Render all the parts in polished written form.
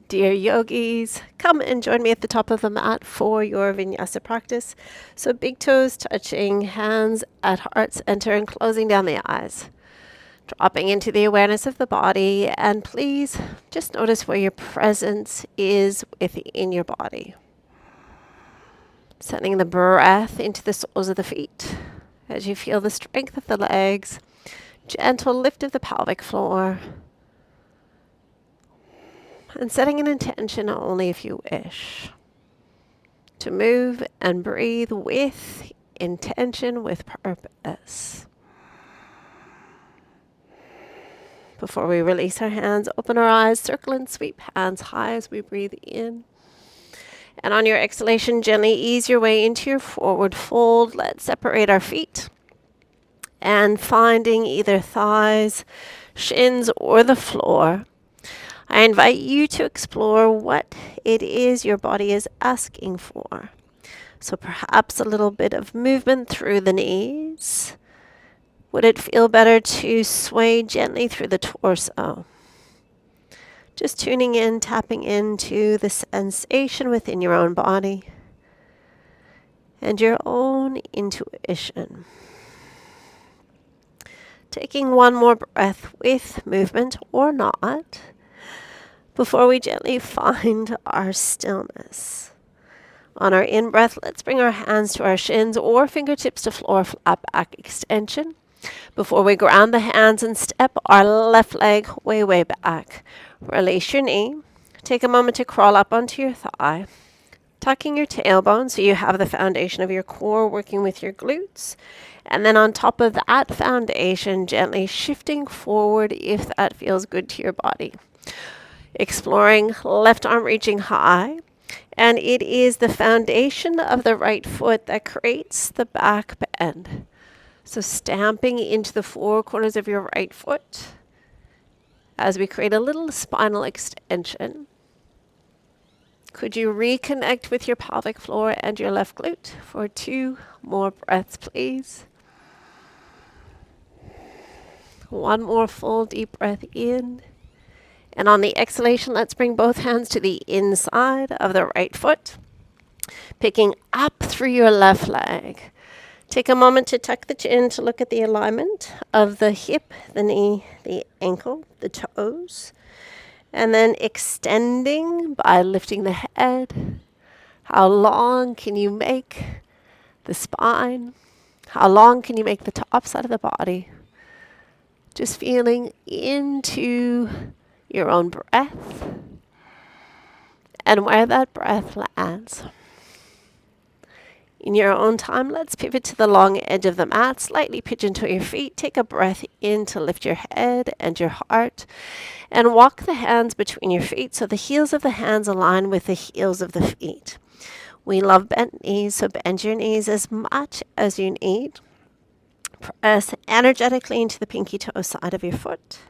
Dear yogis, come and join me at the top of the mat for your vinyasa practice. So big toes touching, hands at heart center and closing down the eyes. Dropping into the awareness of the body, and please just notice where your presence is within your body. Sending the breath into the soles of the feet as you feel the strength of the legs, gentle lift of the pelvic floor, and setting an intention only if you wish to move and breathe with intention, with purpose. Before we release our hands, open our eyes, circle and sweep hands high as we breathe in. And on your exhalation, gently ease your way into your forward fold. Let's separate our feet and finding either thighs, shins, or the floor. I invite you to explore what it is your body is asking for. So perhaps a little bit of movement through the knees. Would it feel better to sway gently through the torso? Just tuning in, tapping into the sensation within your own body and your own intuition. Taking one more breath with movement or not before we gently find our stillness. On our in-breath, let's bring our hands to our shins or fingertips to floor, flat back extension. Before we ground the hands and step our left leg way, way back. Release your knee. Take a moment to crawl up onto your thigh, tucking your tailbone so you have the foundation of your core working with your glutes. And then on top of that foundation, gently shifting forward if that feels good to your body. Exploring left arm reaching high. And it is the foundation of the right foot that creates the back bend. So stamping into the four corners of your right foot as we create a little spinal extension. Could you reconnect with your pelvic floor and your left glute for 2 more breaths, please? One more full deep breath in. And on the exhalation, let's bring both hands to the inside of the right foot, picking up through your left leg. Take a moment to tuck the chin to look at the alignment of the hip, the knee, the ankle, the toes. And then extending by lifting the head. How long can you make the spine? How long can you make the top side of the body? Just feeling into your own breath and where that breath lands. In your own time, let's pivot to the long edge of the mat, slightly pigeon toe your feet, take a breath in to lift your head and your heart, and walk the hands between your feet so the heels of the hands align with the heels of the feet. We love bent knees, so bend your knees as much as you need. Press energetically into the pinky toe side of your foot.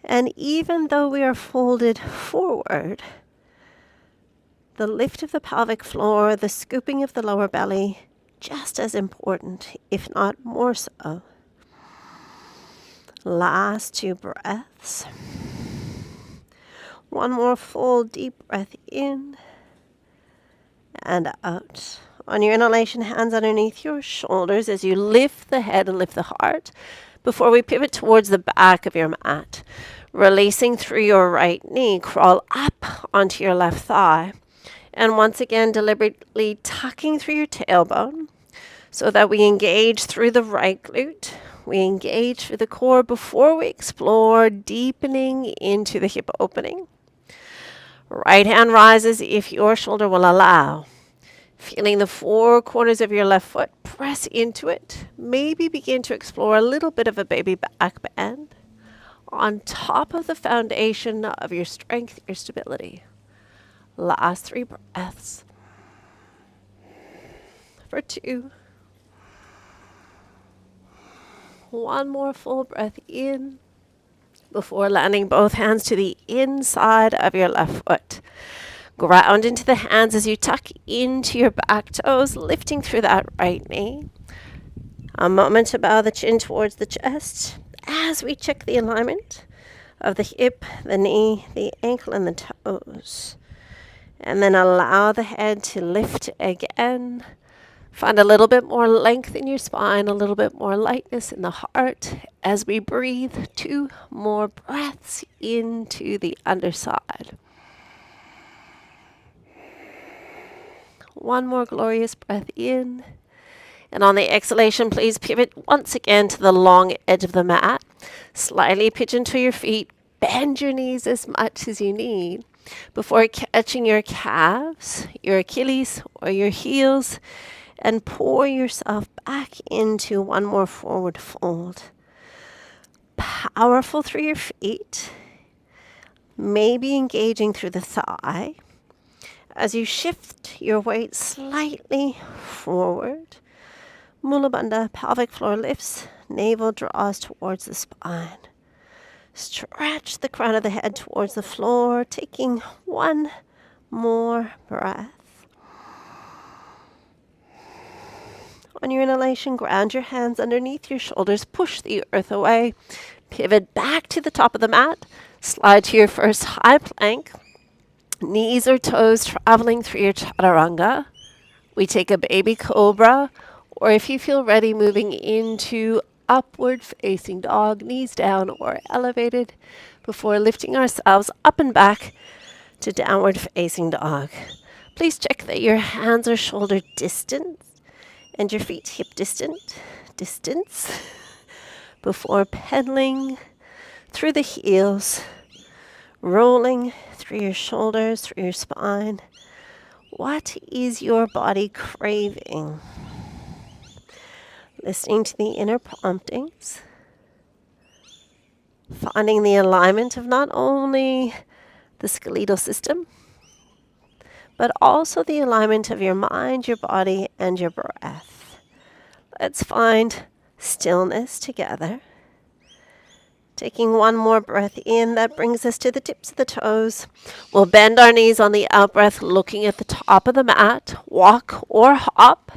And even though we are folded forward, the lift of the pelvic floor, the scooping of the lower belly, just as important, if not more so. Last 2 breaths. One more full deep breath in and out. On your inhalation, hands underneath your shoulders as you lift the head and lift the heart before we pivot towards the back of your mat. Releasing through your right knee, crawl up onto your left thigh. And once again, deliberately tucking through your tailbone so that we engage through the right glute. We engage through the core before we explore deepening into the hip opening. Right hand rises if your shoulder will allow. Feeling the 4 corners of your left foot, press into it. Maybe begin to explore a little bit of a baby back bend on top of the foundation of your strength, your stability. Last 3 breaths. For 2. One more full breath in before landing both hands to the inside of your left foot. Ground into the hands as you tuck into your back toes, lifting through that right knee. A moment to bow the chin towards the chest as we check the alignment of the hip, the knee, the ankle, and the toes. And then allow the head to lift again. Find a little bit more length in your spine, a little bit more lightness in the heart as we breathe 2 more breaths into the underside. 1 more glorious breath in. And on the exhalation, please pivot once again to the long edge of the mat. Slightly pigeon to your feet. Bend your knees as much as you need before catching your calves, your Achilles, or your heels, and pour yourself back into 1 more forward fold. Powerful through your feet, maybe engaging through the thigh. As you shift your weight slightly forward, Mula Bandha, pelvic floor lifts, navel draws towards the spine. Stretch the crown of the head towards the floor, taking 1 more breath. On your inhalation, ground your hands underneath your shoulders, push the earth away, pivot back to the top of the mat, slide to your first high plank, knees or toes traveling through your chaturanga. We take a baby cobra, or if you feel ready, moving into upward facing dog, knees down or elevated, before lifting ourselves up and back to downward facing dog. Please check that your hands are shoulder distance and your feet hip distance before pedaling through the heels, rolling through your shoulders, through your spine. What is your body craving? Listening to the inner promptings, finding the alignment of not only the skeletal system, but also the alignment of your mind, your body, and your breath. Let's find stillness together. Taking 1 more breath in, that brings us to the tips of the toes. We'll bend our knees on the out-breath, looking at the top of the mat. Walk or hop.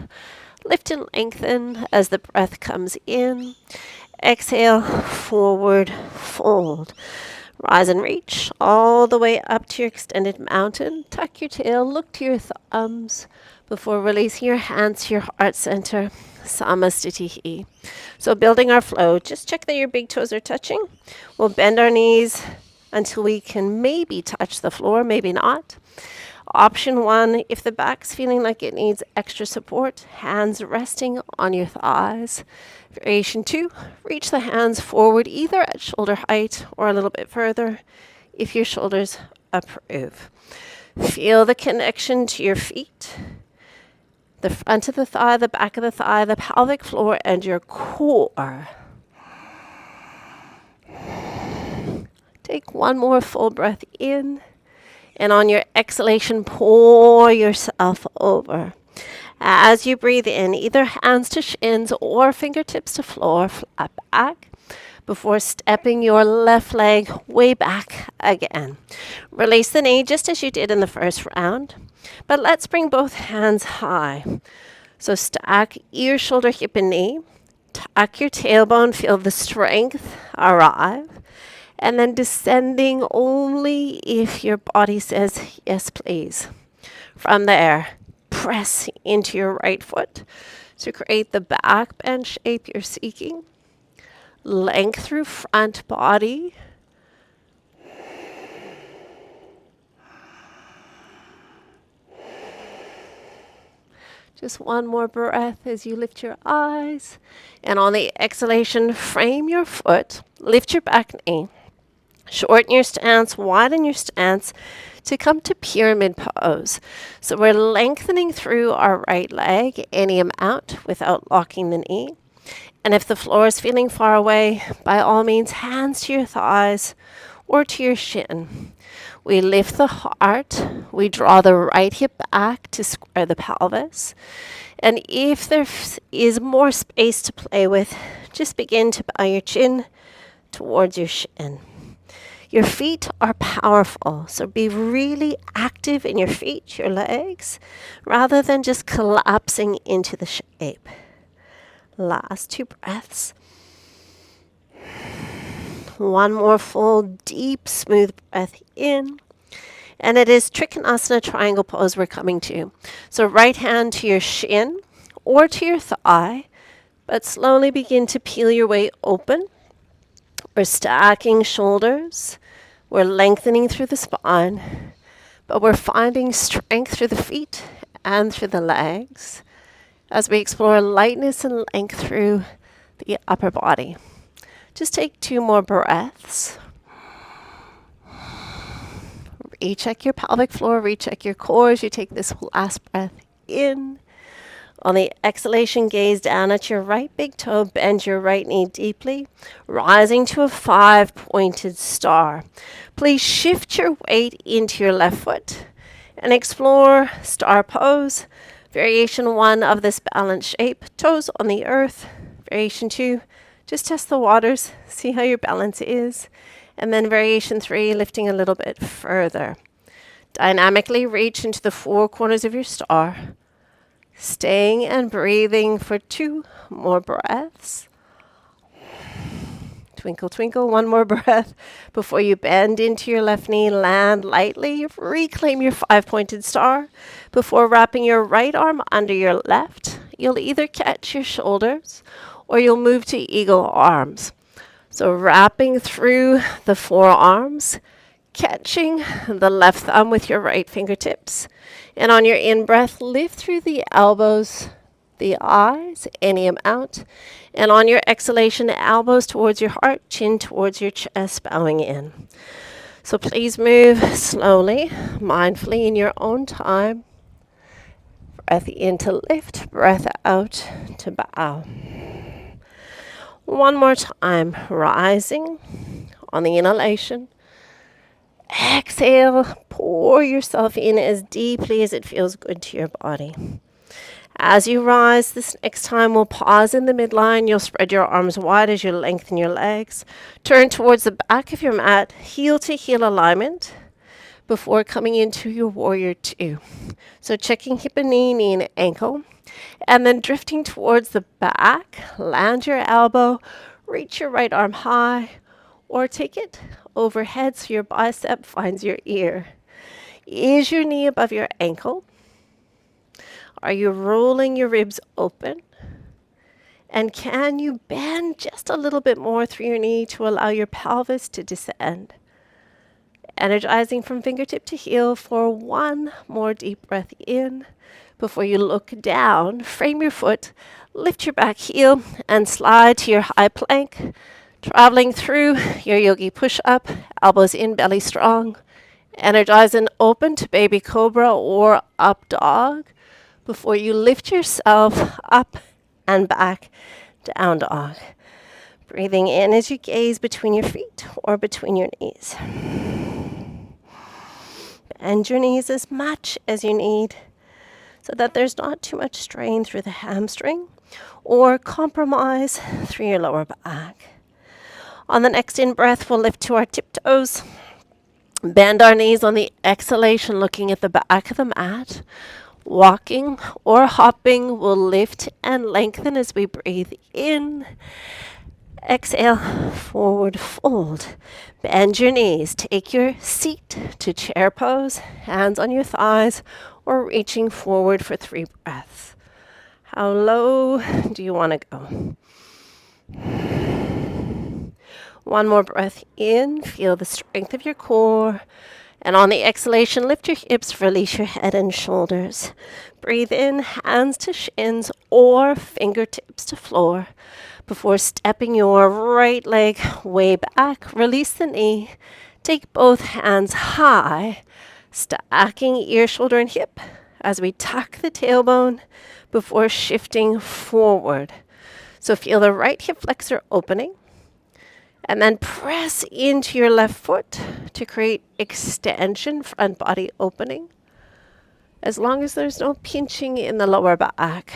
Lift and lengthen as the breath comes in. Exhale, forward fold. Rise and reach all the way up to your extended mountain. Tuck your tail, look to your thumbs before releasing your hands to your heart center. Samastitihi. So building our flow, just check that your big toes are touching. We'll bend our knees until we can maybe touch the floor, maybe not. Option 1, if the back's feeling like it needs extra support, hands resting on your thighs. Variation 2, reach the hands forward either at shoulder height or a little bit further if your shoulders approve. Feel the connection to your feet, the front of the thigh, the back of the thigh, the pelvic floor, and your core. Take 1 more full breath in. And on your exhalation, pour yourself over. As you breathe in, either hands to shins or fingertips to floor, flat back before stepping your left leg way back again. Release the knee just as you did in the first round, but let's bring both hands high. So stack ear, shoulder, hip, and knee. Tuck your tailbone, feel the strength arrive. And then descending only if your body says, yes, please. From there, press into your right foot to create the back bend shape you're seeking. Length through front body. Just 1 more breath as you lift your eyes. And on the exhalation, frame your foot, lift your back knee. Shorten your stance, widen your stance to come to pyramid pose. So we're lengthening through our right leg any amount without locking the knee. And if the floor is feeling far away, by all means, hands to your thighs or to your shin. We lift the heart. We draw the right hip back to square the pelvis. And if there is more space to play with, just begin to bow your chin towards your shin. Your feet are powerful, so be really active in your feet, your legs, rather than just collapsing into the shape. Last 2 breaths. One more full, deep, smooth breath in. And it is Trikonasana triangle pose we're coming to. So right hand to your shin or to your thigh, but slowly begin to peel your way open. We're stacking shoulders. We're lengthening through the spine, but we're finding strength through the feet and through the legs as we explore lightness and length through the upper body. Just take 2 more breaths. Recheck your pelvic floor, recheck your core as you take this last breath in. On the exhalation, gaze down at your right big toe, bend your right knee deeply, rising to a 5-pointed star. Please shift your weight into your left foot and explore star pose. Variation 1 of this balanced shape, toes on the earth. Variation 2, just test the waters, see how your balance is. And then variation 3, lifting a little bit further. Dynamically reach into the 4 corners of your star. Staying and breathing for 2 more breaths. Twinkle, twinkle, 1 more breath before you bend into your left knee, land lightly, reclaim your 5-pointed star. Before wrapping your right arm under your left, you'll either catch your shoulders or you'll move to eagle arms. So wrapping through the forearms, catching the left thumb with your right fingertips. And on your in-breath, lift through the elbows, the eyes, any amount. And on your exhalation, elbows towards your heart, chin towards your chest, bowing in. So please move slowly, mindfully in your own time. Breath in to lift, breath out to bow. 1 more time, rising on the inhalation. Exhale, pour yourself in as deeply as it feels good to your body. As you rise, this next time we'll pause in the midline. You'll spread your arms wide as you lengthen your legs. Turn towards the back of your mat, heel to heel alignment before coming into your warrior 2. So checking hip and knee, knee and ankle. And then drifting towards the back, land your elbow, reach your right arm high, or take it overhead so your bicep finds your ear. Is your knee above your ankle? Are you rolling your ribs open? And can you bend just a little bit more through your knee to allow your pelvis to descend? Energizing from fingertip to heel for 1 more deep breath in. Before you look down, frame your foot, lift your back heel, and slide to your high plank. Traveling through your yogi push-up, elbows in, belly strong. Energize and open to baby cobra or up dog before you lift yourself up and back, down dog. Breathing in as you gaze between your feet or between your knees. Bend your knees as much as you need so that there's not too much strain through the hamstring or compromise through your lower back. On the next in-breath, we'll lift to our tiptoes. Bend our knees on the exhalation, looking at the back of the mat. Walking or hopping will lift and lengthen as we breathe in. Exhale, forward fold. Bend your knees. Take your seat to chair pose, hands on your thighs, or reaching forward for 3 breaths. How low do you want to go? 1 more breath in. Feel the strength of your core. And on the exhalation, lift your hips, release your head and shoulders. Breathe in, hands to shins or fingertips to floor. Before stepping your right leg way back, release the knee. Take both hands high, stacking ear, shoulder, and hip as we tuck the tailbone before shifting forward. So feel the right hip flexor opening. And then press into your left foot to create extension, front body opening. As long as there's no pinching in the lower back.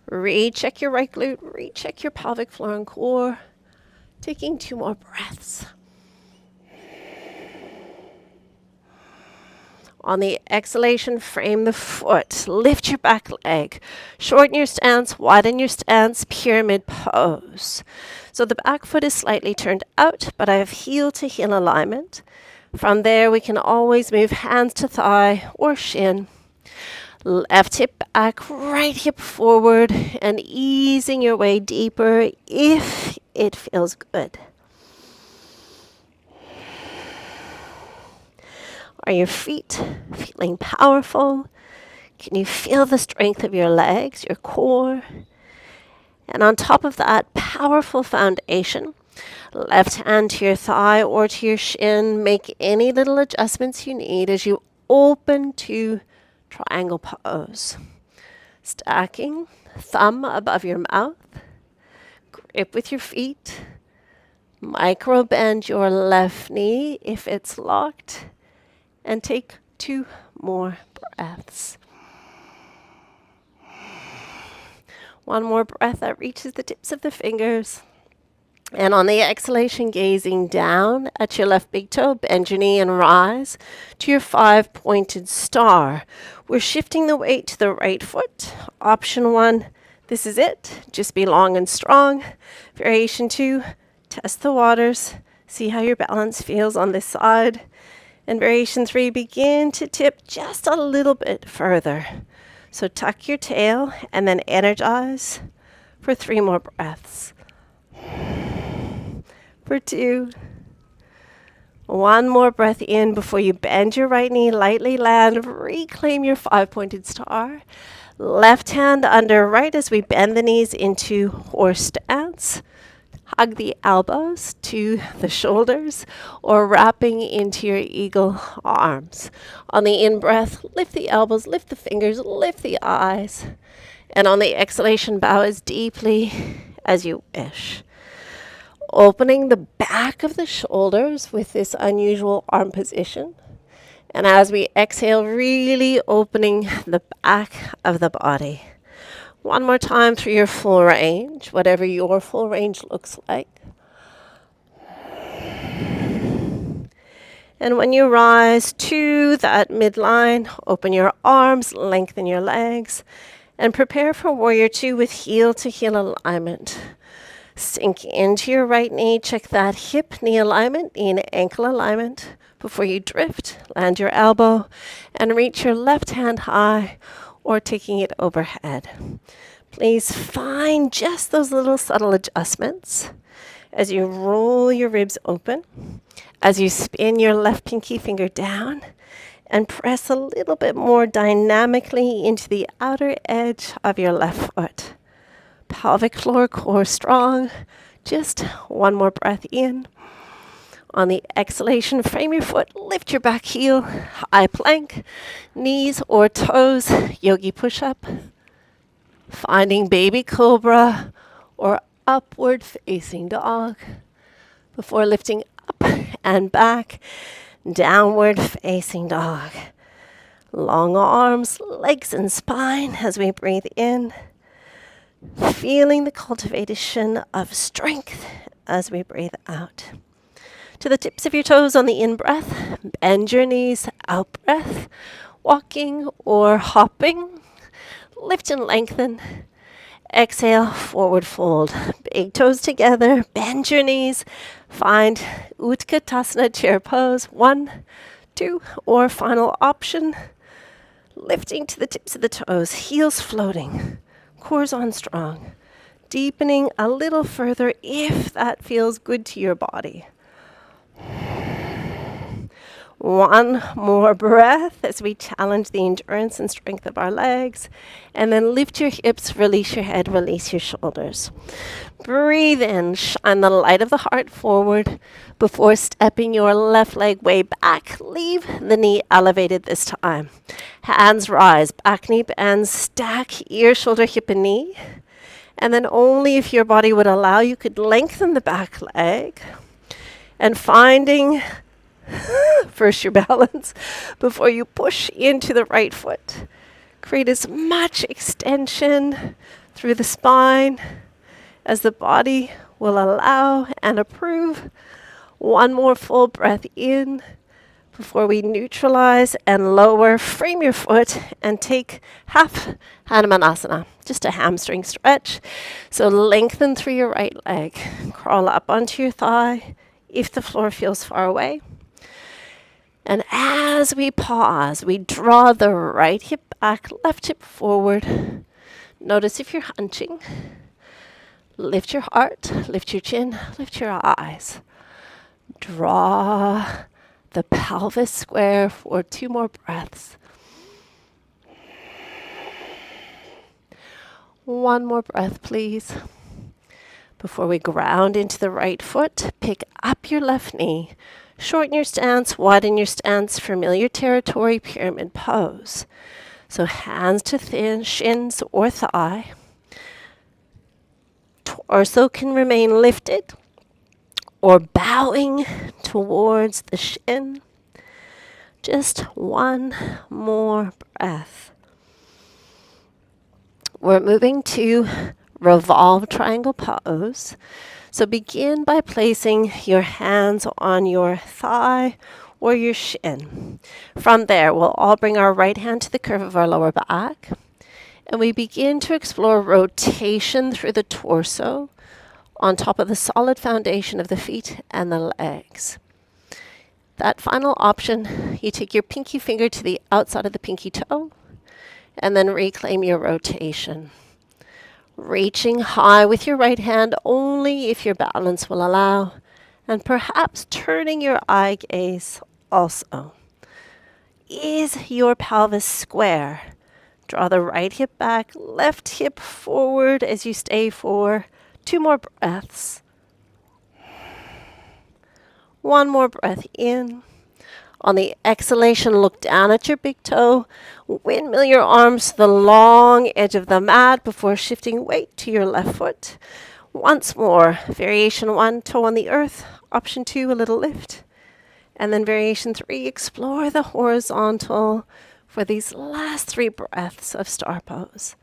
Recheck your right glute, recheck your pelvic floor and core. Taking 2 more breaths. On the exhalation, frame the foot. Lift your back leg. Shorten your stance, widen your stance, pyramid pose. So the back foot is slightly turned out, but I have heel to heel alignment. From there, we can always move hands to thigh or shin. Left hip back, right hip forward, and easing your way deeper if it feels good. Are your feet feeling powerful? Can you feel the strength of your legs, your core? And on top of that powerful foundation, left hand to your thigh or to your shin, make any little adjustments you need as you open to triangle pose. Stacking, thumb above your mouth, grip with your feet, micro bend your left knee if it's locked, and take 2 more breaths. One more breath that reaches the tips of the fingers. And on the exhalation, gazing down at your left big toe, bend your knee and rise to your 5-pointed star. We're shifting the weight to the right foot. Option 1, this is it. Just be long and strong. Variation 2, test the waters. See how your balance feels on this side. And variation 3, begin to tip just a little bit further. So tuck your tail and then energize for 3 more breaths. For 2. 1 more breath in before you bend your right knee, lightly land, reclaim your 5-pointed star. Left hand under right as we bend the knees into horse stance. Hug the elbows to the shoulders or wrapping into your eagle arms. On the in-breath, lift the elbows, lift the fingers, lift the eyes. And on the exhalation, bow as deeply as you wish. Opening the back of the shoulders with this unusual arm position. And as we exhale, really opening the back of the body. 1 more time through your full range, whatever your full range looks like. And when you rise to that midline, open your arms, lengthen your legs, and prepare for warrior 2 with heel to heel alignment. Sink into your right knee, check that hip-knee alignment, knee and ankle alignment. Before you drift, land your elbow and reach your left hand high or taking it overhead. Please find just those little subtle adjustments as you roll your ribs open, as you spin your left pinky finger down and press a little bit more dynamically into the outer edge of your left foot. Pelvic floor, core strong. Just 1 more breath in. On the exhalation, frame your foot, lift your back heel, high plank, knees or toes, yogi push-up. Finding baby cobra or upward facing dog. Before lifting up and back, downward facing dog. Long arms, legs and spine as we breathe in. Feeling the cultivation of strength as we breathe out. To the tips of your toes on the in-breath, bend your knees, out-breath, walking or hopping. Lift and lengthen. Exhale, forward fold. Big toes together, bend your knees. Find Utkatasana chair pose. 1, 2, or final option. Lifting to the tips of the toes, heels floating. Core's on strong. Deepening a little further if that feels good to your body. 1 more breath as we challenge the endurance and strength of our legs. And then lift your hips, release your head, release your shoulders. Breathe in, shine the light of the heart forward before stepping your left leg way back. Leave the knee elevated this time. Hands rise, back knee bends, stack ear, shoulder, hip, and knee. And then only if your body would allow, you could lengthen the back leg. And finding first your balance before you push into the right foot. Create as much extension through the spine as the body will allow and approve. 1 more full breath in Before we neutralize and lower, frame your foot and take half Hanumanasana, just a hamstring stretch. So lengthen through your right leg. Crawl up onto your thigh if the floor feels far away. And as we pause, we draw the right hip back, left hip forward. Notice if you're hunching. Lift your heart, lift your chin, lift your eyes. Draw the pelvis square for 2 more breaths. 1 more breath, please. Before we ground into the right foot, pick up your left knee. Shorten your stance, widen your stance, familiar territory, pyramid pose. So hands to thin shins or thigh. Torso can remain lifted or bowing towards the shin. Just 1 more breath. We're moving to revolve triangle pose. So begin by placing your hands on your thigh or your shin. From there, we'll all bring our right hand to the curve of our lower back. And we begin to explore rotation through the torso on top of the solid foundation of the feet and the legs. That final option, you take your pinky finger to the outside of the pinky toe and then reclaim your rotation. Reaching high with your right hand only if your balance will allow, and perhaps turning your eye gaze also. Is your pelvis square? Draw the right hip back, left hip forward as you stay for 2 more breaths. 1 more breath in. On the exhalation, look down at your big toe. Windmill your arms to the long edge of the mat before shifting weight to your left foot. Once more, variation 1, toe on the earth. Option 2, a little lift. And then variation 3, explore the horizontal for these last 3 breaths of star pose.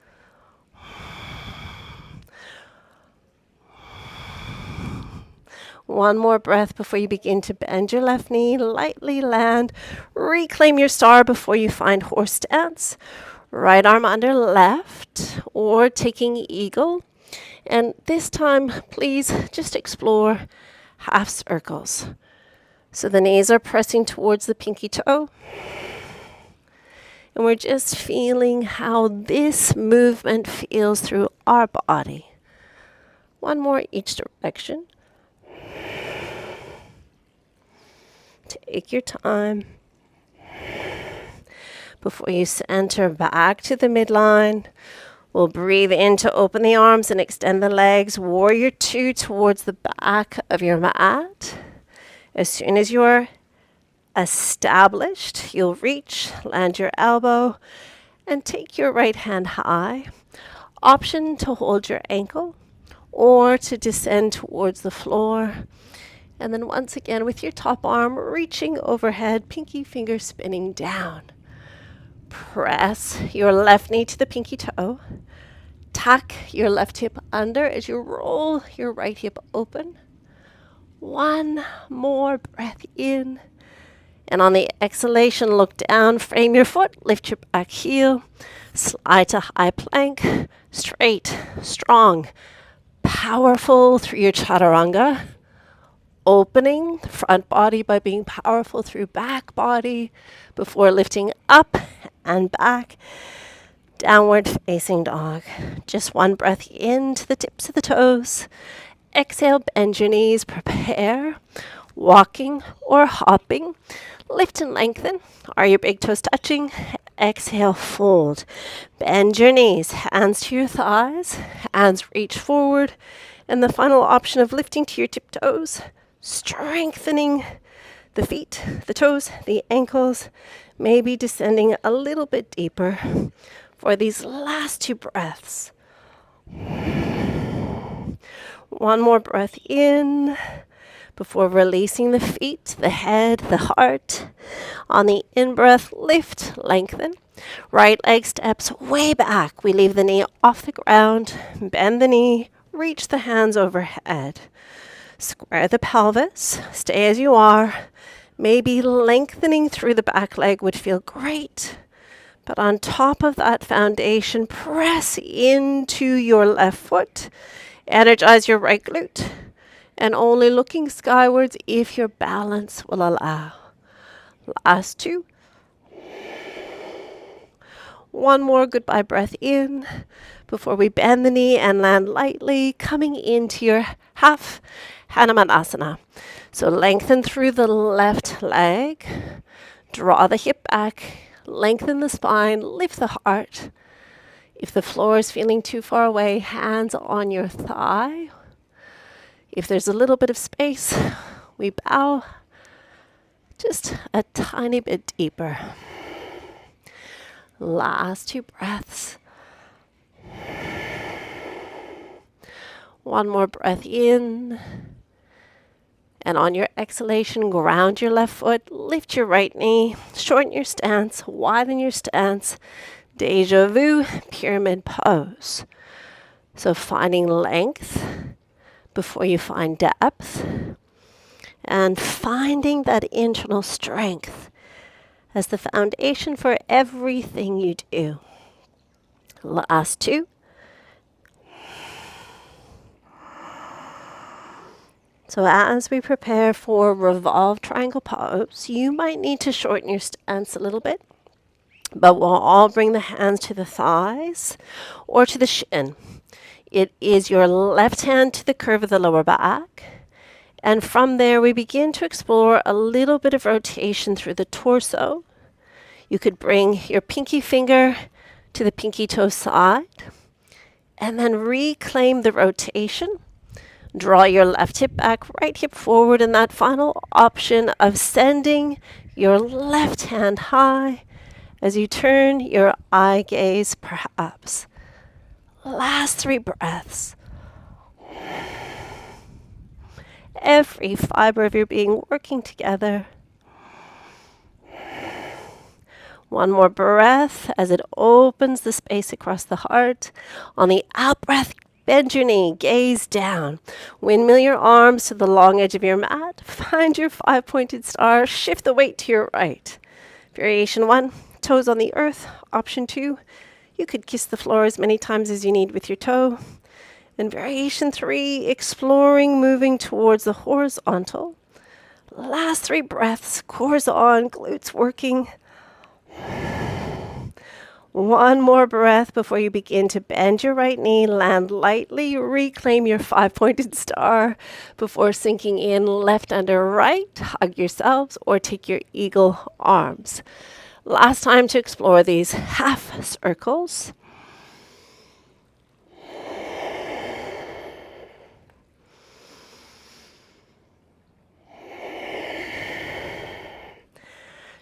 One more breath before you begin to bend your left knee, lightly land. Reclaim your star before you find horse stance. Right arm under left, or taking eagle. And this time, please just explore half circles. So the knees are pressing towards the pinky toe. And we're just feeling how this movement feels through our body. 1 more each direction. Take your time. Before you center back to the midline, we'll breathe in to open the arms and extend the legs. Warrior 2 towards the back of your mat. As soon as you're established, you'll reach, land your elbow, and take your right hand high. Option to hold your ankle or to descend towards the floor. And then once again, with your top arm reaching overhead, pinky finger spinning down. Press your left knee to the pinky toe. Tuck your left hip under as you roll your right hip open. 1 more breath in. And on the exhalation, look down, frame your foot, lift your back heel, slide to high plank, straight, strong, powerful through your chaturanga. Opening the front body by being powerful through back body before lifting up and back. Downward facing dog. Just 1 breath into the tips of the toes. Exhale, bend your knees, prepare. Walking or hopping. Lift and lengthen. Are your big toes touching? Exhale, fold. Bend your knees, hands to your thighs, hands reach forward. And the final option of lifting to your tiptoes. Strengthening the feet, the toes, the ankles, maybe descending a little bit deeper for these last 2 breaths. 1 more breath in before releasing the feet, the head, the heart. On the in-breath, lift, lengthen. Right leg steps way back. We leave the knee off the ground, bend the knee, reach the hands overhead. Square the pelvis, stay as you are, Maybe lengthening through the back leg would feel great. But on top of that foundation, press into your left foot. Energize your right glute. And only looking skywards if your balance will allow. Last two. One more goodbye breath in before we bend the knee and land lightly, coming into your half Hanumanasana. So lengthen through the left leg, draw the hip back, lengthen the spine, lift the heart. If the floor is feeling too far away, hands on your thigh. If there's a little bit of space, we bow just a tiny bit deeper. Last two breaths. One more breath in. And on your exhalation, ground your left foot, lift your right knee, shorten your stance, widen your stance. Deja vu, pyramid pose. So finding length before you find depth. And finding that internal strength as the foundation for everything you do. Last two. So as we prepare for revolve triangle pose, you might need to shorten your stance a little bit, but we'll all bring the hands to the thighs or to the shin. It is your left hand to the curve of the lower back. And from there, we begin to explore a little bit of rotation through the torso. You could bring your pinky finger to the pinky toe side and then reclaim the rotation. Draw your left hip back, right hip forward, and that final option of sending your left hand high as you turn your eye gaze perhaps. Last three breaths. Every fiber of your being working together. One more breath as it opens the space across the heart. On the out breath, bend your knee, gaze down. Windmill your arms to the long edge of your mat. Find your 5-pointed star. Shift the weight to your right. Variation 1, toes on the earth. Option 2, you could kiss the floor as many times as you need with your toe. And variation 3, exploring, moving towards the horizontal. Last 3 breaths, cores on, glutes working. One more breath before you begin to bend your right knee, land lightly, reclaim your 5-pointed star before sinking in left under right, hug yourselves, or take your eagle arms. Last time to explore these half circles.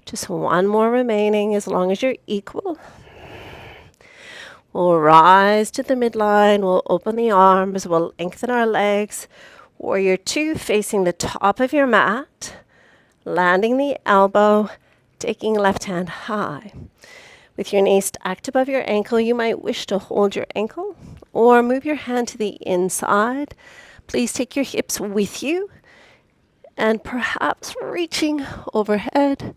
Just one more remaining as long as you're equal. We'll rise to the midline. We'll open the arms. We'll lengthen our legs. Warrior 2 facing the top of your mat. Landing the elbow. Taking left hand high. With your knee stacked above your ankle, you might wish to hold your ankle or move your hand to the inside. Please take your hips with you and perhaps reaching overhead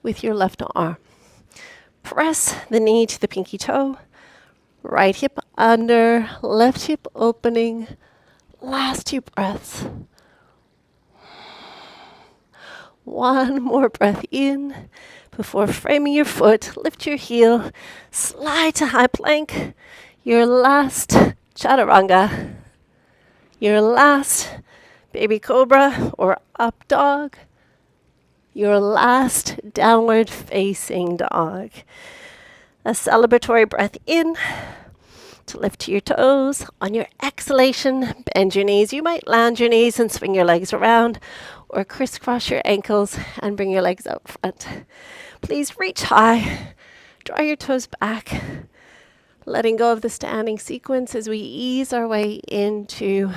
with your left arm. Press the knee to the pinky toe. Right hip under, left hip opening. Last 2 breaths. One more breath in before framing your foot. Lift your heel, slide to high plank. Your last chaturanga. Your last baby cobra or up dog. Your last downward facing dog. A celebratory breath in to lift to your toes. On your exhalation, bend your knees. You might land your knees and swing your legs around or crisscross your ankles and bring your legs out front. Please reach high. Draw your toes back. Letting go of the standing sequence as we ease our way into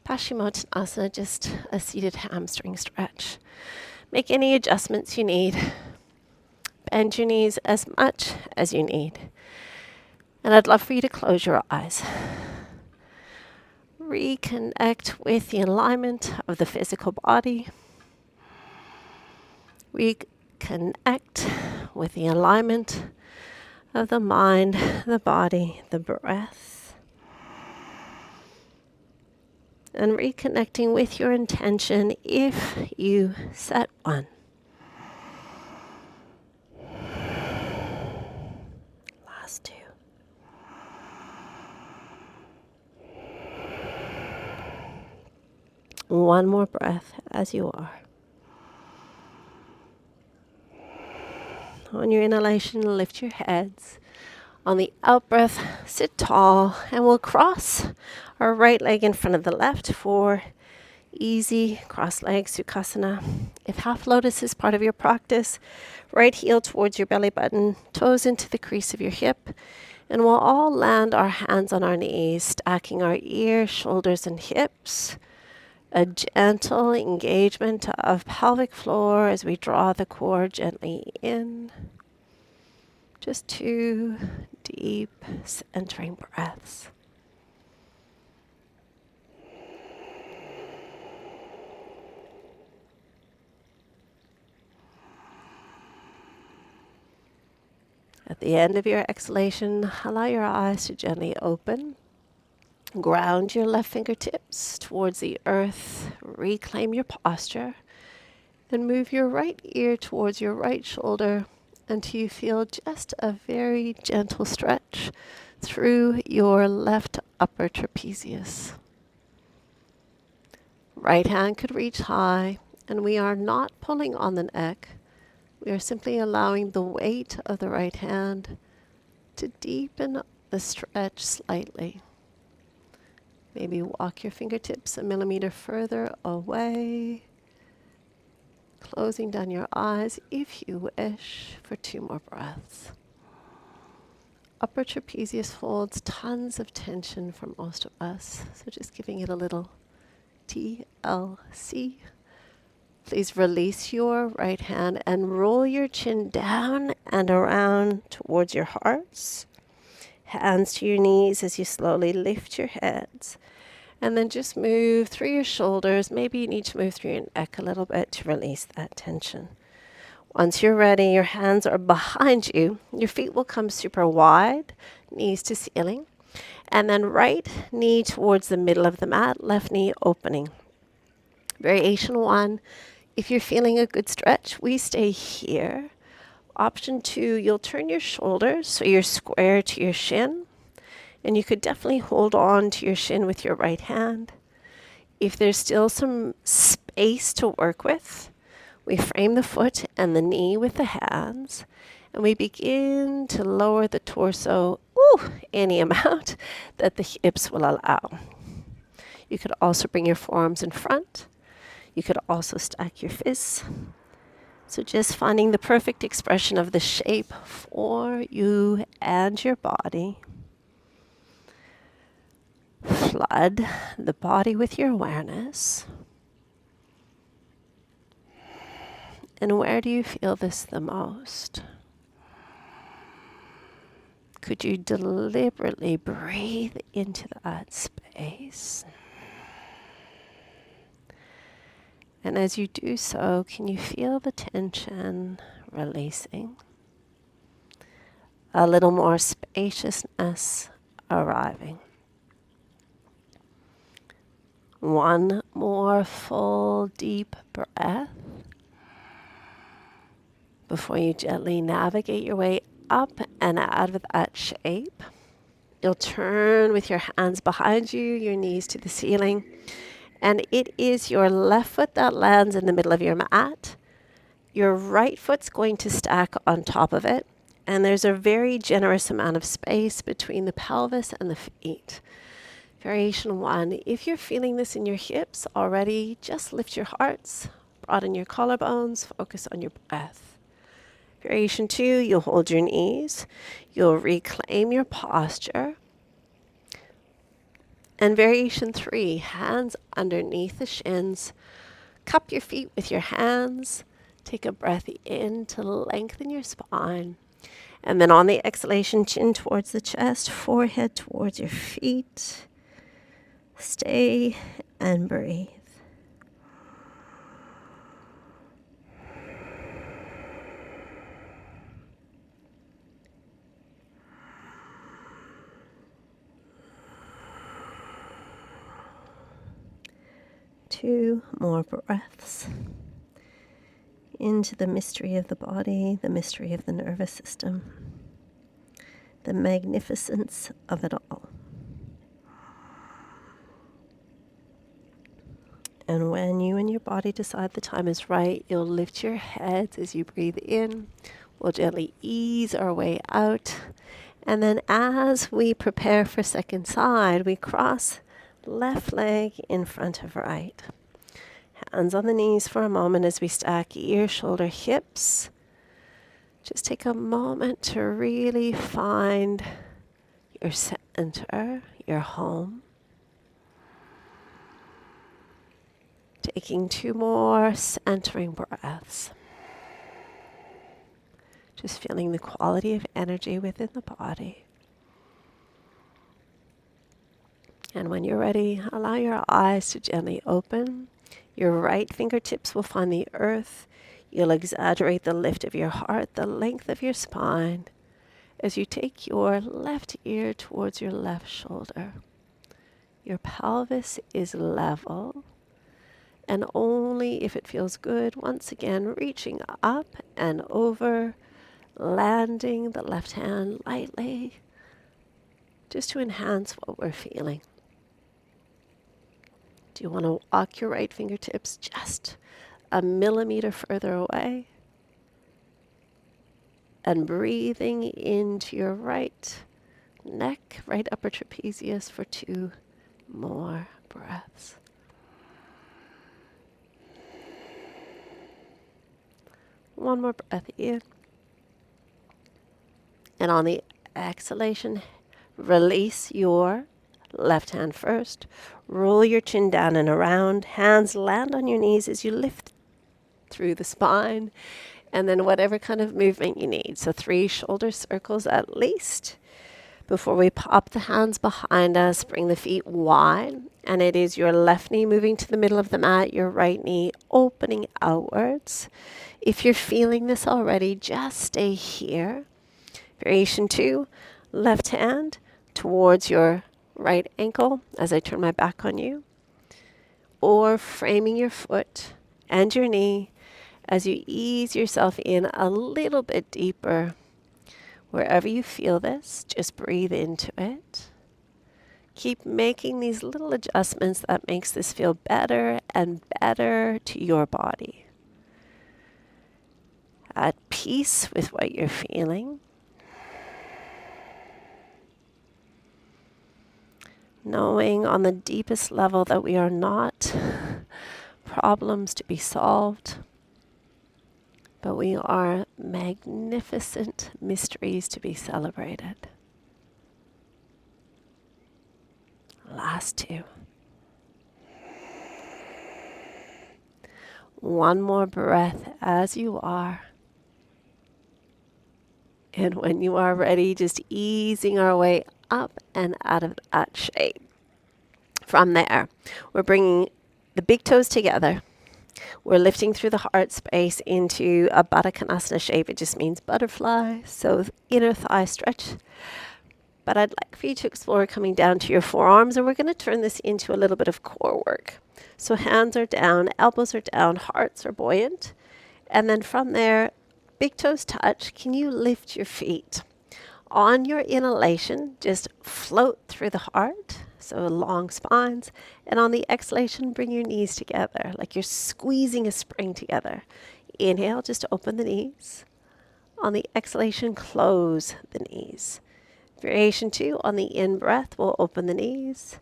Paschimottanasana, just a seated hamstring stretch. Make any adjustments you need. Bend your knees as much as you need. And I'd love for you to close your eyes. Reconnect with the alignment of the physical body. Reconnect with the alignment of the mind, the body, the breath. And reconnecting with your intention if you set one. Last two. One more breath as you are. On your inhalation, lift your heads. On the out-breath, sit tall, and we'll cross our right leg in front of the left for easy cross-leg Sukhasana. If half lotus is part of your practice, right heel towards your belly button, toes into the crease of your hip, and we'll all land our hands on our knees, stacking our ears, shoulders, and hips. A gentle engagement of pelvic floor as we draw the core gently in. Just 2 deep centering breaths. At the end of your exhalation, allow your eyes to gently open. Ground your left fingertips towards the earth. Reclaim your posture. Then move your right ear towards your right shoulder until you feel just a very gentle stretch through your left upper trapezius. Right hand could reach high, and we are not pulling on the neck. We are simply allowing the weight of the right hand to deepen the stretch slightly. Maybe walk your fingertips a millimeter further away, closing down your eyes if you wish for 2 more breaths. Upper trapezius holds tons of tension for most of us, so just giving it a little TLC. Please release your right hand and roll your chin down and around towards your hearts. Hands to your knees as you slowly lift your heads. And then just move through your shoulders. Maybe you need to move through your neck a little bit to release that tension. Once you're ready, your hands are behind you. Your feet will come super wide, knees to ceiling. And then right knee towards the middle of the mat, left knee opening. Variation 1, if you're feeling a good stretch, we stay here. Option 2, you'll turn your shoulders so you're square to your shin. And you could definitely hold on to your shin with your right hand. If there's still some space to work with, we frame the foot and the knee with the hands. And we begin to lower the torso, any amount that the hips will allow. You could also bring your forearms in front. You could also stack your fists. So just finding the perfect expression of the shape for you and your body. Flood the body with your awareness. And where do you feel this the most? Could you deliberately breathe into that space? And as you do so, can you feel the tension releasing? A little more spaciousness arriving. One more full deep breath before you gently navigate your way up and out of that shape. You'll turn with your hands behind you, your knees to the ceiling. And it is your left foot that lands in the middle of your mat. Your right foot's going to stack on top of it. And there's a very generous amount of space between the pelvis and the feet. Variation 1, if you're feeling this in your hips already, just lift your hearts, broaden your collarbones, focus on your breath. Variation 2, you'll hold your knees. You'll reclaim your posture. And variation 3, hands underneath the shins. Cup your feet with your hands. Take a breath in to lengthen your spine. And then on the exhalation, chin towards the chest, forehead towards your feet. Stay and breathe. 2 more breaths into the mystery of the body, the mystery of the nervous system, the magnificence of it all. And when you and your body decide the time is right, you'll lift your heads as you breathe in. We'll gently ease our way out. And then as we prepare for second side, we cross left leg in front of right. Hands on the knees for a moment as we stack ear, shoulder, hips. Just take a moment to really find your center, your home. Taking 2 more centering breaths. Just feeling the quality of energy within the body. And when you're ready, allow your eyes to gently open. Your right fingertips will find the earth. You'll exaggerate the lift of your heart, the length of your spine, as you take your left ear towards your left shoulder. Your pelvis is level. And only if it feels good, once again, reaching up and over, landing the left hand lightly, just to enhance what we're feeling. Do you want to walk your right fingertips just a millimeter further away? And breathing into your right neck, right upper trapezius for 2 more breaths. One more breath in. And on the exhalation, release your left hand first. Roll your chin down and around. Hands land on your knees as you lift through the spine. And then whatever kind of movement you need. So 3 shoulder circles at least. Before we pop the hands behind us, bring the feet wide. And it is your left knee moving to the middle of the mat, your right knee opening outwards. If you're feeling this already, just stay here. Variation 2, left hand towards your right ankle as I turn my back on you. Or framing your foot and your knee as you ease yourself in a little bit deeper. Wherever you feel this, just breathe into it. Keep making these little adjustments that makes this feel better and better to your body. At peace with what you're feeling. Knowing on the deepest level that we are not problems to be solved, but we are magnificent mysteries to be celebrated. Last 2. One more breath as you are. And when you are ready, just easing our way up and out of that shape. From there, we're bringing the big toes together. We're lifting through the heart space into a Baddha Konasana shape. It just means butterfly, so inner thigh stretch. But I'd like for you to explore coming down to your forearms, and we're going to turn this into a little bit of core work. So hands are down, elbows are down, hearts are buoyant. And then from there, big toes touch. Can you lift your feet? On your inhalation, just float through the heart, so long spines. And on the exhalation, bring your knees together, like you're squeezing a spring together. Inhale, just open the knees. On the exhalation, close the knees. Variation 2, on the in-breath, we'll open the knees.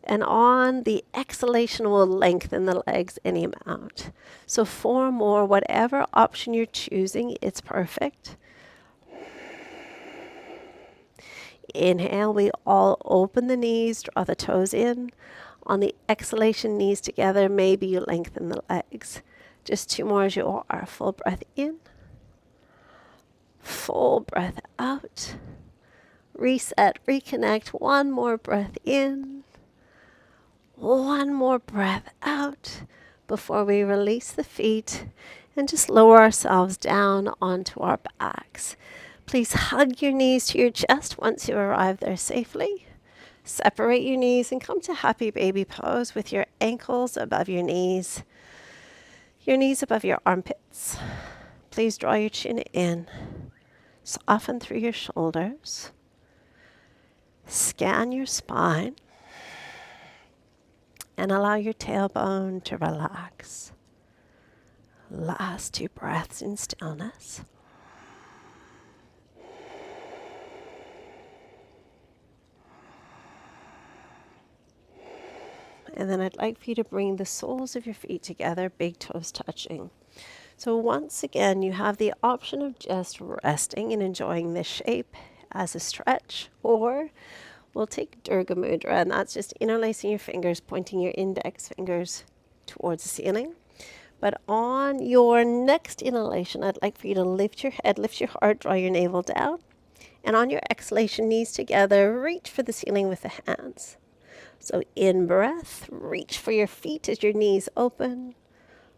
And on the exhalation, we'll lengthen the legs any amount. So 4 more, whatever option you're choosing, it's perfect. Inhale, we all open the knees, draw the toes in. On the exhalation, knees together, maybe you lengthen the legs. Just 2 more as you are. Full breath in. Full breath out. Reset, reconnect. 1 more breath in. 1 more breath out before we release the feet and just lower ourselves down onto our backs. Please hug your knees to your chest once you arrive there safely. Separate your knees and come to happy baby pose with your ankles above your knees above your armpits. Please draw your chin in. Soften through your shoulders. Scan your spine and allow your tailbone to relax. Last 2 breaths in stillness. And then I'd like for you to bring the soles of your feet together, big toes touching. So once again, you have the option of just resting and enjoying this shape as a stretch, or we'll take Durga Mudra, and that's just interlacing your fingers, pointing your index fingers towards the ceiling. But on your next inhalation, I'd like for you to lift your head, lift your heart, draw your navel down. And on your exhalation, knees together, reach for the ceiling with the hands. So in breath, reach for your feet as your knees open.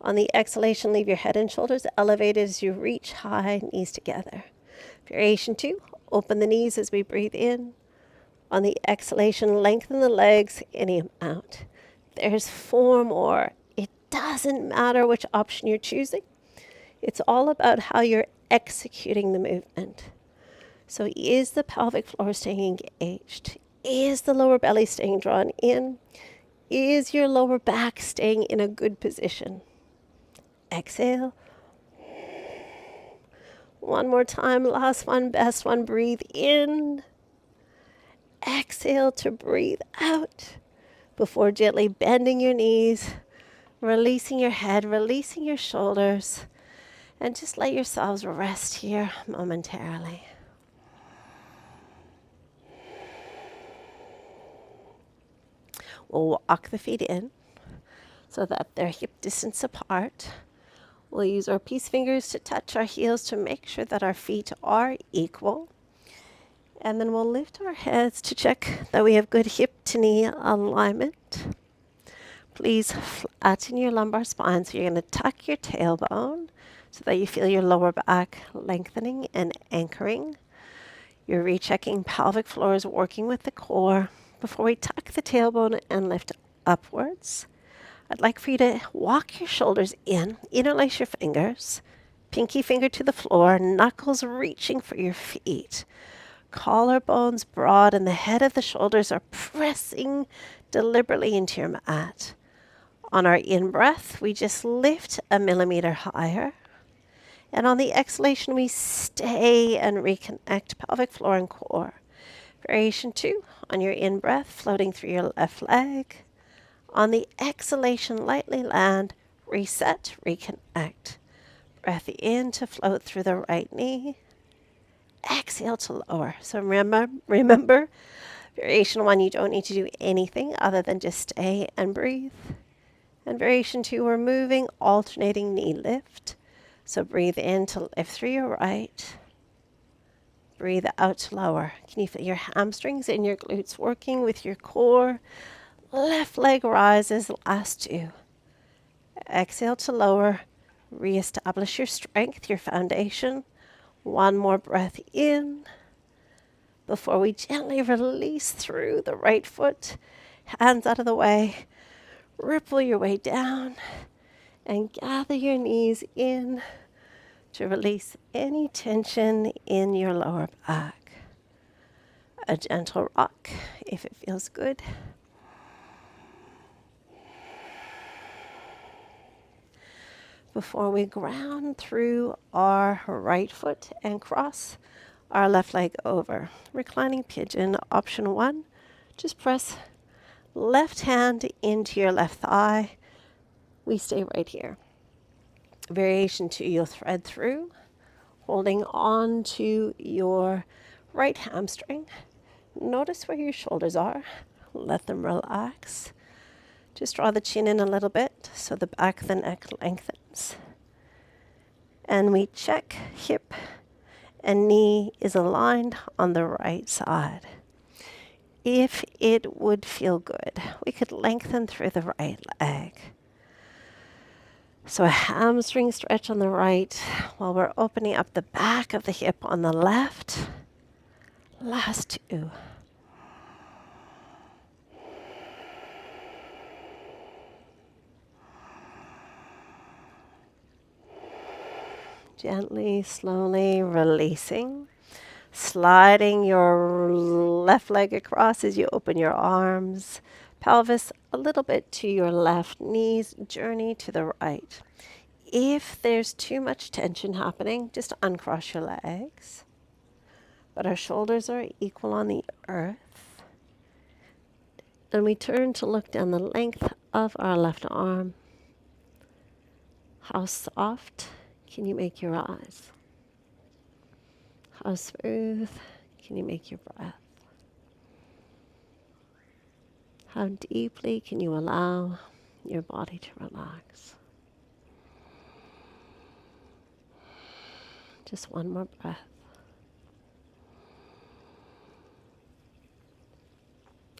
On the exhalation, leave your head and shoulders elevated as you reach high, knees together. Variation 2, open the knees as we breathe in. On the exhalation, lengthen the legs any amount. There's 4 more. It doesn't matter which option you're choosing. It's all about how you're executing the movement. So is the pelvic floor staying engaged? Is the lower belly staying drawn in? Is your lower back staying in a good position? Exhale. One more time, last one, best one. Breathe in. Exhale to breathe out before gently bending your knees, releasing your head, releasing your shoulders, and just let yourselves rest here momentarily. We'll walk the feet in so that they're hip distance apart. We'll use our peace fingers to touch our heels to make sure that our feet are equal. And then we'll lift our heads to check that we have good hip to knee alignment. Please flatten your lumbar spine. So you're going to tuck your tailbone so that you feel your lower back lengthening and anchoring. You're rechecking pelvic floors, working with the core. Before we tuck the tailbone and lift upwards, I'd like for you to walk your shoulders in, interlace your fingers, pinky finger to the floor, knuckles reaching for your feet. Collarbones broad and the head of the shoulders are pressing deliberately into your mat. On our in-breath, we just lift a millimeter higher. And on the exhalation, we stay and reconnect pelvic floor and core. Variation 2, on your in-breath, floating through your left leg. On the exhalation, lightly land, reset, reconnect. Breath in to float through the right knee. Exhale to lower. So remember, variation 1, you don't need to do anything other than just stay and breathe. And variation 2, we're moving, alternating knee lift. So breathe in to lift through your right. Breathe out to lower. Can you feel your hamstrings and your glutes working with your core? Left leg rises, last 2. Exhale to lower. Reestablish your strength, your foundation. One more breath in before we gently release through the right foot. Hands out of the way. Ripple your way down and gather your knees in to release any tension in your lower back. A gentle rock if it feels good. Before we ground through our right foot and cross our left leg over. Reclining pigeon, option 1. Just press left hand into your left thigh. We stay right here. Variation 2, you'll thread through, holding on to your right hamstring. Notice where your shoulders are. Let them relax. Just draw the chin in a little bit so the back of the neck lengthens. And we check hip and knee is aligned on the right side. If it would feel good, we could lengthen through the right leg. So a hamstring stretch on the right while we're opening up the back of the hip on the left. Last 2. Gently, slowly releasing. Sliding your left leg across as you open your arms. Pelvis a little bit to your left. Knees journey to the right. If there's too much tension happening, just uncross your legs. But our shoulders are equal on the earth. And we turn to look down the length of our left arm. How soft can you make your eyes? How smooth can you make your breath? How deeply can you allow your body to relax? Just one more breath.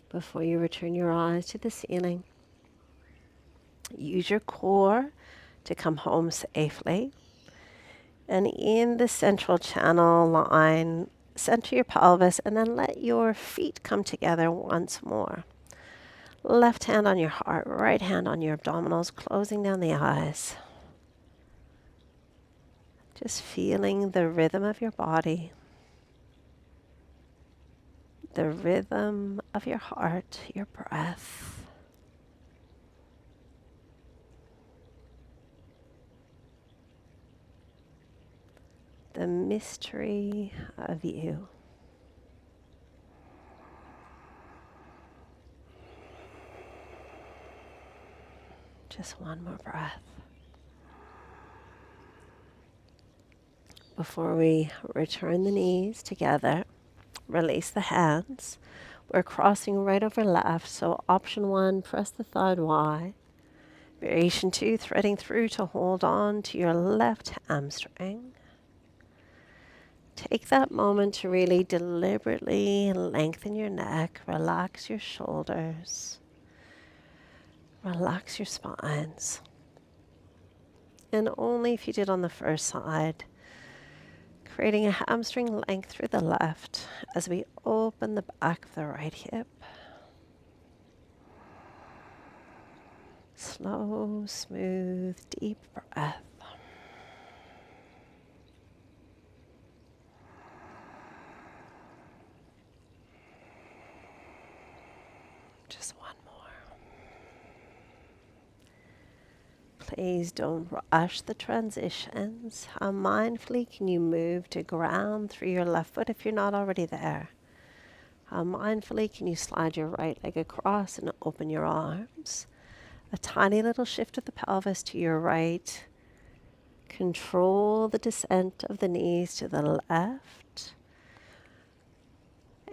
Before you return your eyes to the ceiling, use your core to come home safely. And in the central channel line, center your pelvis and then let your feet come together once more. Left hand on your heart, right hand on your abdominals, closing down the eyes. Just feeling the rhythm of your body, the rhythm of your heart, your breath. The mystery of you. Just one more breath. Before we return the knees together, release the hands. We're crossing right over left, so option 1, press the thigh wide. Variation 2, threading through to hold on to your left hamstring. Take that moment to really deliberately lengthen your neck, relax your shoulders, relax your spines. And only if you did on the first side, creating a hamstring length through the left as we open the back of the right hip. Slow, smooth, deep breath. Just one more. Please don't rush the transitions. How mindfully can you move to ground through your left foot if you're not already there? How mindfully can you slide your right leg across and open your arms? A tiny little shift of the pelvis to your right. Control the descent of the knees to the left.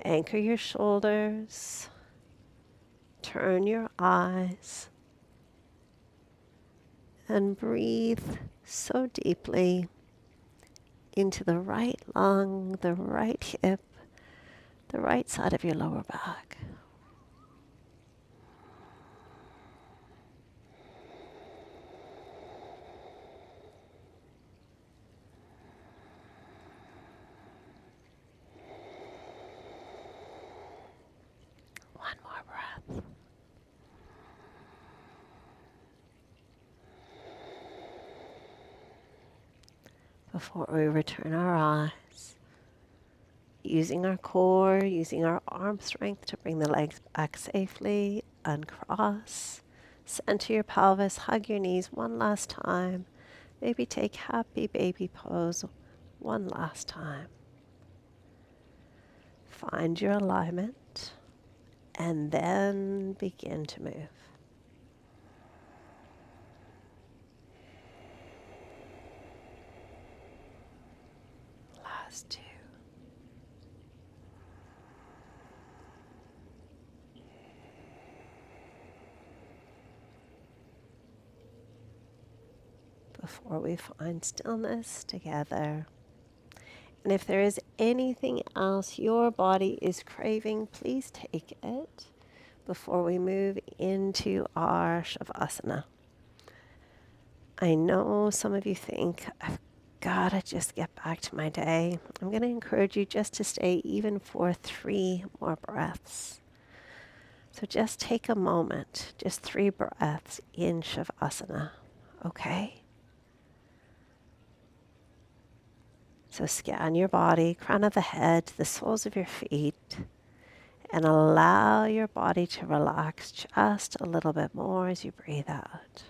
Anchor your shoulders. Turn your eyes. And breathe so deeply into the right lung, the right hip, the right side of your lower back. One more breath. Before we return our eyes, using our core, using our arm strength to bring the legs back safely, uncross, center your pelvis, hug your knees one last time. Maybe take happy baby pose one last time. Find your alignment and then begin to move. Last 2. Before we find stillness together. And if there is anything else your body is craving, please take it before we move into our Shavasana. I know some of you think, I've got to just get back to my day. I'm going to encourage you just to stay even for 3 more breaths. So just take a moment, just 3 breaths in Shavasana, okay? So scan your body, crown of the head, the soles of your feet, and allow your body to relax just a little bit more as you breathe out.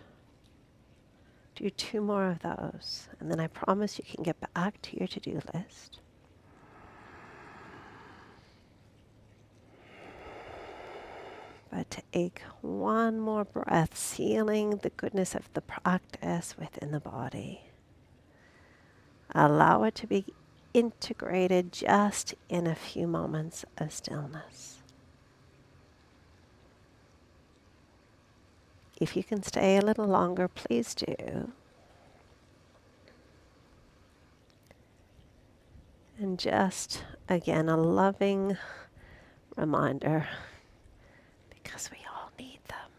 Do 2 more of those, and then I promise you can get back to your to-do list. But take 1 more breath, sealing the goodness of the practice within the body. Allow it to be integrated just in a few moments of stillness. If you can stay a little longer, please do. And just, again, a loving reminder, because we all need them,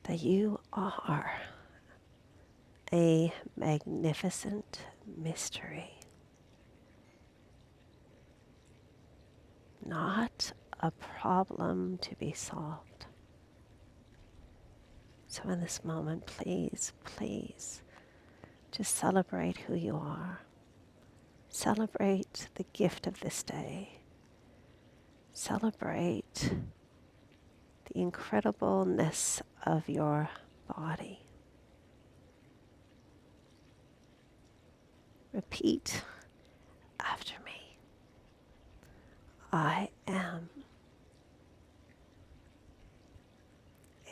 that you are a magnificent mystery, not a problem to be solved. So in this moment, please, please, just celebrate who you are. Celebrate the gift of this day. Celebrate the incredibleness of your body. Repeat after me. I am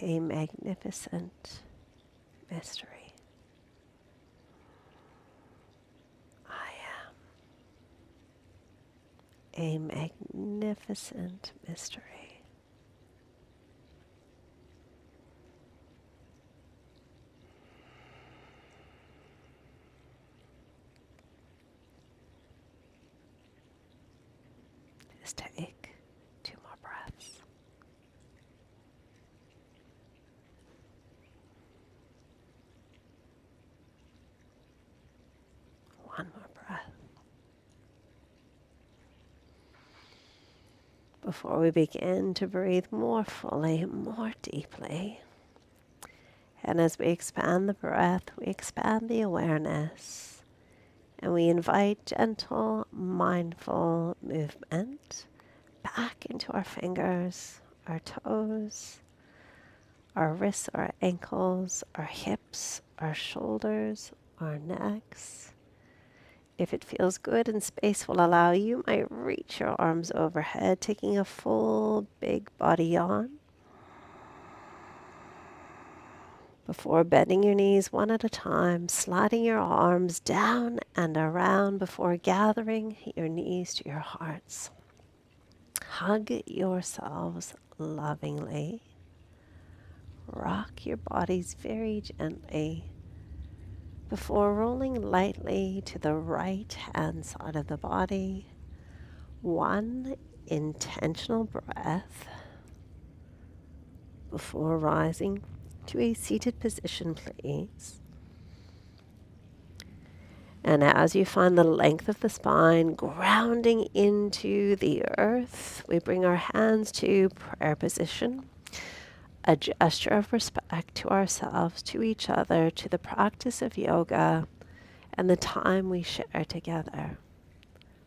a magnificent mystery. I am a magnificent mystery. Just take 2 more breaths. One more breath. Before we begin to breathe more fully, more deeply, and as we expand the breath, we expand the awareness, and we invite gentle, mindful movement back into our fingers, our toes, our wrists, our ankles, our hips, our shoulders, our necks. If it feels good and space will allow, you might reach your arms overhead, taking a full big body yawn. Before bending your knees one at a time, sliding your arms down and around before gathering your knees to your hearts. Hug yourselves lovingly. Rock your bodies very gently before rolling lightly to the right hand side of the body. 1 intentional breath before rising to a seated position, please. And as you find the length of the spine grounding into the earth, we bring our hands to prayer position, a gesture of respect to ourselves, to each other, to the practice of yoga, and the time we share together.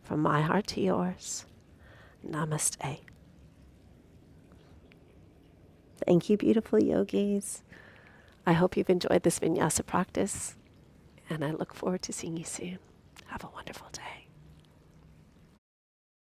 From my heart to yours, namaste. Thank you, beautiful yogis. I hope you've enjoyed this vinyasa practice, and I look forward to seeing you soon. Have a wonderful day.